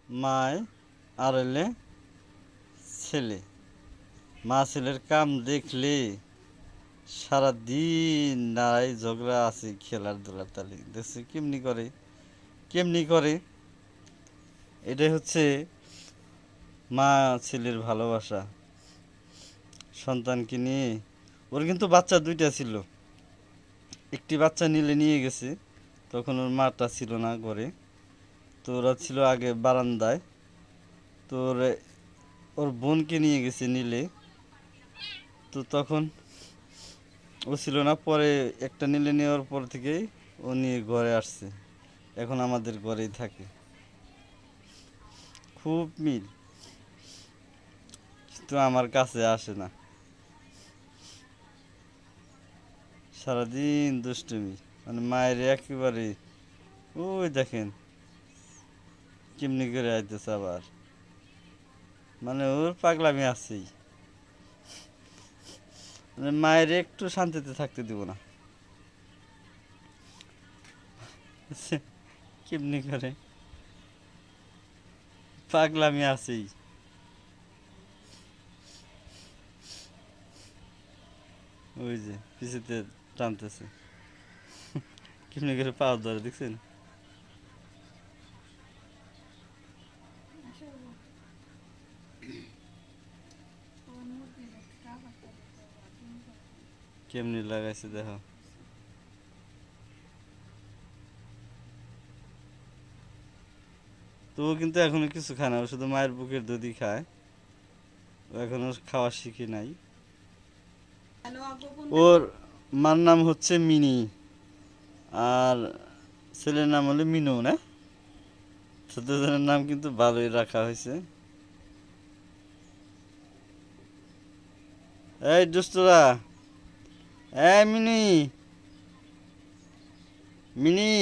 মায় আর হইলে ছেলে। মা ছেলের কাম দেখলে সারাদিন নাড়াই ঝগড়া আছে, খেলার ধুলার তালি দেখছে কেমনি করে কেমনি করে। এটাই হচ্ছে মা ছেলের ভালোবাসা সন্তানকে নিয়ে। ওর কিন্তু বাচ্চা দুইটা ছিল, একটি বাচ্চা নিয়ে গেছে, তখন ওর মাটা ছিল না ঘরে। তো ওরা ছিল আগে বারান্দায়। তো ওর বোনকে নিয়ে গেছে নিলে। তো তখন ও ছিল না, পরে একটা নিলে নেওয়ার পর থেকেই ও নিয়ে ঘরে আসছে, এখন আমাদের ঘরেই থাকে। খুব মিল, কিন্তু আমার কাছে আসে না, সারাদিন দুষ্টুমি। মানে মায়ের একেবারে ওই দেখেন কেমনি করে আইতেছে আবার, মানে ওর পাগলামি আছেই, মানে মায়ের একটু শান্তিতে থাকতে দিব না। কেমনি করে পাগলামি আছেই। ওই যে পিছুতে টানতেছে, কেমনি করে পাওয়ার ধরে দেখছেন। কেমনি লাগাইছে দেখো। তো ও কিন্তু এখনো কিছু খায় না, ও শুধু মায়ের বুকের দুধই খায়, ও এখনো খাওয়া শিখে নাই। ওর মার নাম হচ্ছে মিনি, আর ছেলের নাম হলো মিনু না। ছোটজনের নাম কিন্তু ভালোই রাখা হয়েছে। এই দুষ্টরা, এই মিনি, মিনি,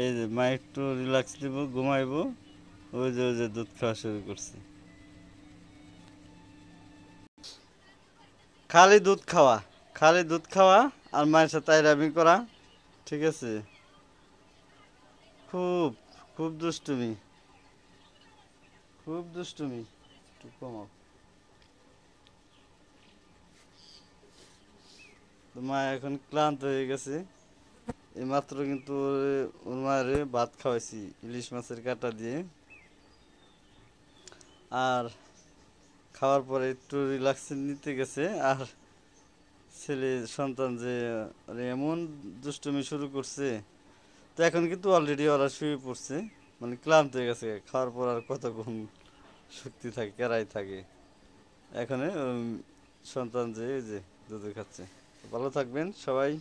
এই যে মা একটু রিল্যাক্স দিব, ঘুমাইবো। ওই যে দুধ খাওয়া শুরু করছে, খালি দুধ খাওয়া, খালি দুধ খাওয়া আর মায়ের সাথে আইরামি করা। ঠিক আছে, খুব খুব দুষ্টুমি, খুব দুষ্টুমি, একটু কমাও। তো মা এখন ক্লান্ত হয়ে গেছে, এইমাত্র কিন্তু ওর মায়ের ভাত খাওয়াইছি ইলিশ মাছের কাঁটা দিয়ে। আর খাওয়ার পরে একটু রিল্যাক্স নিতে গেছে। আর ছেলে সন্তান যে এমন দুষ্টুমি শুরু করছে, তো এখন কিন্তু অলরেডি ওরা শুয়ে পড়ছে, মানে ক্লান্ত হয়ে গেছে। খাওয়ার পর আর কতক্ষণ শক্তি থাকে, কেরাই থাকে। এখন সন্তান যে এই যে দুধ খাচ্ছে। ভালো থাকবেন সবাই।